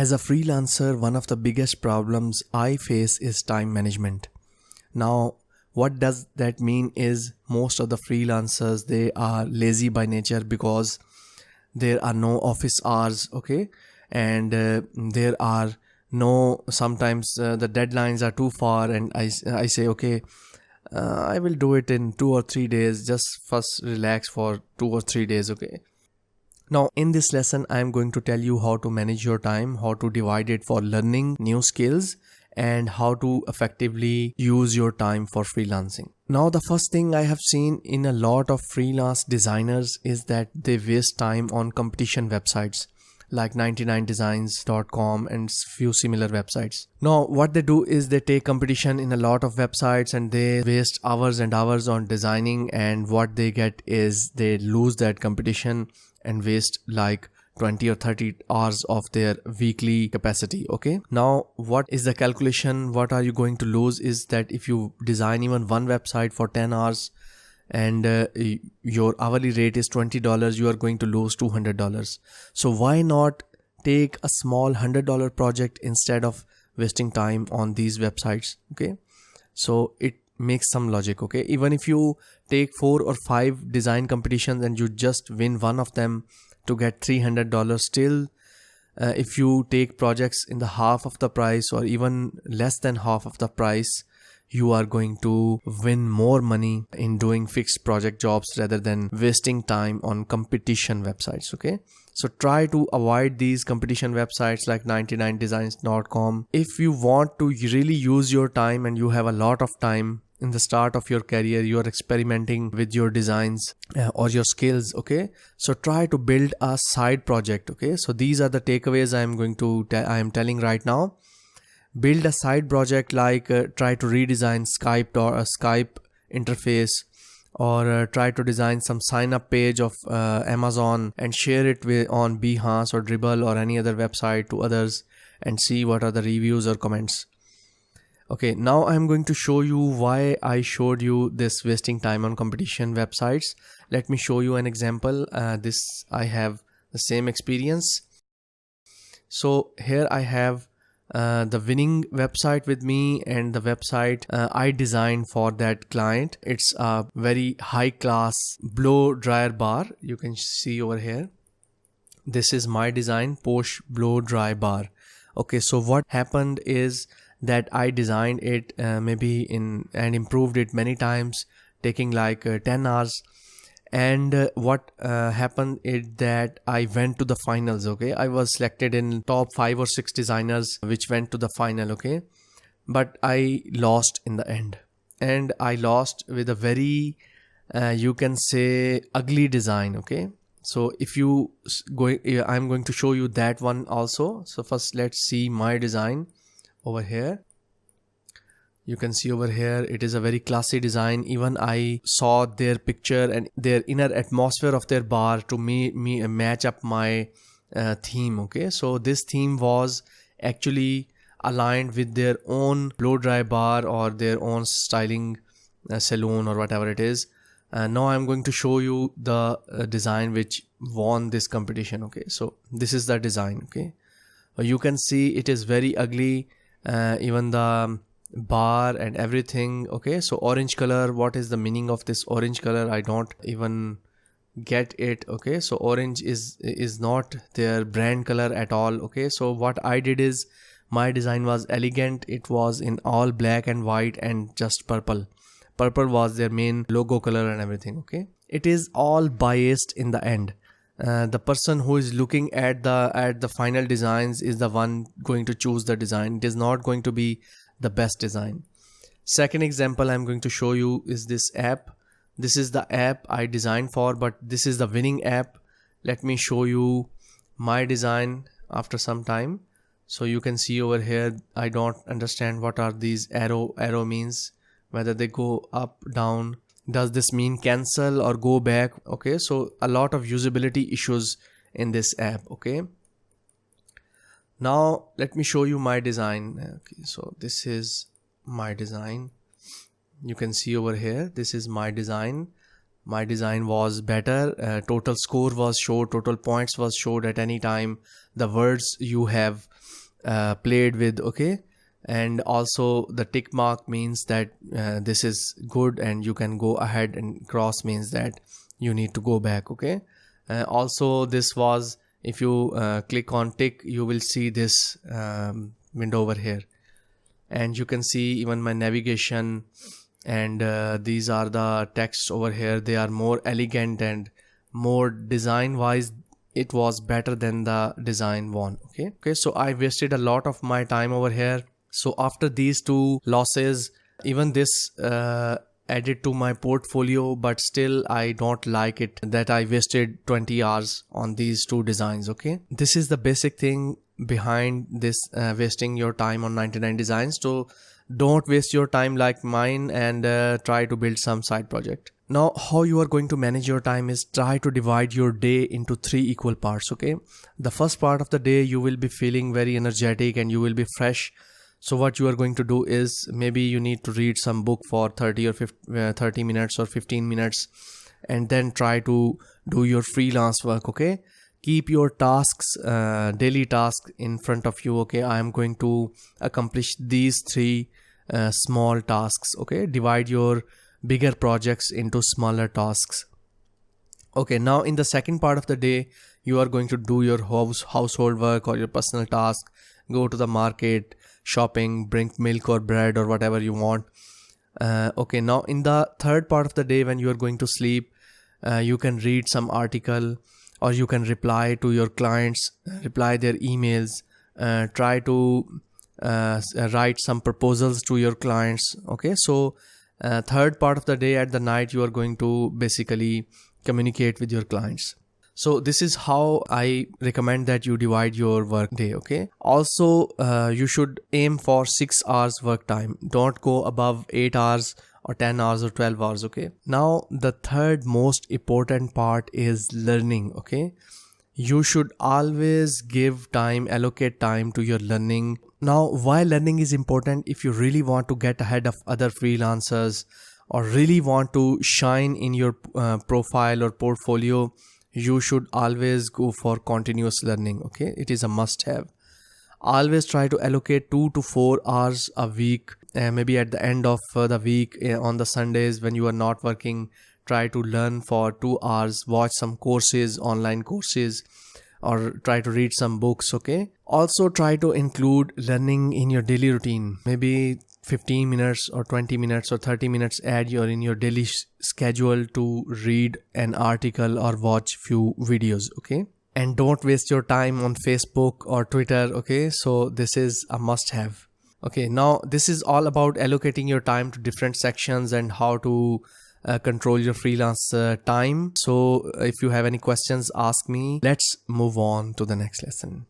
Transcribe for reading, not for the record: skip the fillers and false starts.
As a freelancer, one of the biggest problems I face is time management. Now, what does that mean is most of the freelancers, they are lazy by nature because there are no office hours, okay? And there are no, sometimes the deadlines are too far and I say, okay, I will do it in 2 or 3 days, just first relax for 2 or 3 days, okay? Now, in this lesson, I am going to tell you how to manage your time, how to divide it for learning new skills, and how to effectively use your time for freelancing. Now, the first thing I have seen in a lot of freelance designers is that they waste time on competition websites like 99designs.com and few similar websites. Now, what they do is they take competition in a lot of websites and they waste hours and hours on designing, and what they get is they lose that competition and waste like 20 or 30 hours of their weekly capacity. Okay, now what is the calculation? What are you going to lose is that if you design even one website for 10 hours and your hourly rate is $20, you are going to lose $200. So why not take a small $100 project instead of wasting time on these websites? Okay, so it makes some logic. Okay, even if you take 4 or 5 design competitions and you just win one of them to get $300, still if you take projects in the half of the price or even less than half of the price, you are going to win more money in doing fixed project jobs rather than wasting time on competition websites. Okay, so try to avoid these competition websites like 99designs.com. If you want to really use your time and you have a lot of time in the start of your career, you are experimenting with your designs or your skills. Okay, so try to build a side project. Okay, so these are the takeaways I am telling right now. Build a side project like try to redesign Skype or a Skype interface, or try to design some sign up page of Amazon and share it on Behance or Dribble or any other website to others and see what are the reviews or comments. Okay, now I'm going to show you why I showed you this wasting time on competition websites. Let me show you an example. I have the same experience. So here I have the winning website with me, and the website I designed for that client. It's a very high class blow dryer bar. You can see over here. This is my design, Posh blow dry bar. Okay, so what happened is that I designed it and improved it many times, taking like 10 hours. And what happened is that I went to the finals. Okay, I was selected in top 5 or 6 designers which went to the final. Okay, but I lost in the end, and I lost with a very you can say ugly design. Okay, so if you I'm going to show you that one also. So first let's see my design over here. You can see over here, it is a very classy design. Even I saw their picture and their inner atmosphere of their bar to match up my theme. Okay, so this theme was actually aligned with their own blow dry bar or their own styling salon or whatever it is. Now I'm going to show you the design which won this competition. Okay, so this is the design. Okay, you can see it is very ugly, even the bar and everything. Okay, so orange color, what is the meaning of this orange color? I don't even get it. Okay, so orange is not their brand color at all. Okay, so what I did is my design was elegant. It was in all black and white and just purple was their main logo color and everything. Okay, it is all biased in the end. The person who is looking at the final designs is the one going to choose the design. It is not going to be the best design. Second example I'm going to show you is this app. This is the app I designed for, but this is the winning app. Let me show you my design after some time. So you can see over here, I don't understand what are these arrow means, whether they go up, down. Does this mean cancel or go back? Okay, so a lot of usability issues in this app. Okay, now let me show you my design. Okay, so this is my design. You can see over here, this is my design. my design was better. Total score was showed, total points was showed at any time, the words you have played with, okay. And also the tick mark means that this is good and you can go ahead, and cross means that you need to go back, okay. Also this was, if you click on tick, you will see this window over here, and you can see even my navigation, and these are the texts over here. They are more elegant and more design wise, it was better than the design one, okay. So I wasted a lot of my time over here. So after these two losses, even this added to my portfolio, but still I don't like it that I wasted 20 hours on these two designs, okay. This is the basic thing behind this wasting your time on 99 designs. So don't waste your time like mine, and try to build some side project. Now how you are going to manage your time is, try to divide your day into 3 equal parts, okay. The first part of the day you will be feeling very energetic and you will be fresh. So what you are going to do is, maybe you need to read some book for 30 or 30 minutes or 15 minutes, and then try to do your freelance work, okay. Keep your tasks, daily tasks in front of you, okay. I am going to accomplish these 3 small tasks, okay. Divide your bigger projects into smaller tasks, okay. Now in the second part of the day, you are going to do your household work or your personal task, go to the market, shopping, bring milk or bread or whatever you want, okay. Now in the third part of the day, when you are going to sleep, you can read some article, or you can reply to your clients, reply their emails, try to write some proposals to your clients, okay. So third part of the day, at the night, you are going to basically communicate with your clients. So this is how I recommend that you divide your work day, okay. Also you should aim for 6 hours work time. Don't go above 8 hours or 10 hours or 12 hours, okay. Now the third most important part is learning, okay. You should always give time, allocate time to your learning. Now why learning is important? If you really want to get ahead of other freelancers, or really want to shine in your profile or portfolio, you should always go for continuous learning, okay. It is a must have. Always try to allocate 2 to 4 hours a week, maybe at the end of the week, on the Sundays when you are not working, try to learn for 2 hours, watch some courses, online courses, or try to read some books, okay. Also try to include learning in your daily routine, maybe 15 minutes or 20 minutes or 30 minutes add your in your daily schedule to read an article or watch few videos, okay. And don't waste your time on Facebook or Twitter, okay. So this is a must have, okay. Now this is all about allocating your time to different sections and how to control your freelance time. So if you have any questions, ask me. Let's move on to the next lesson.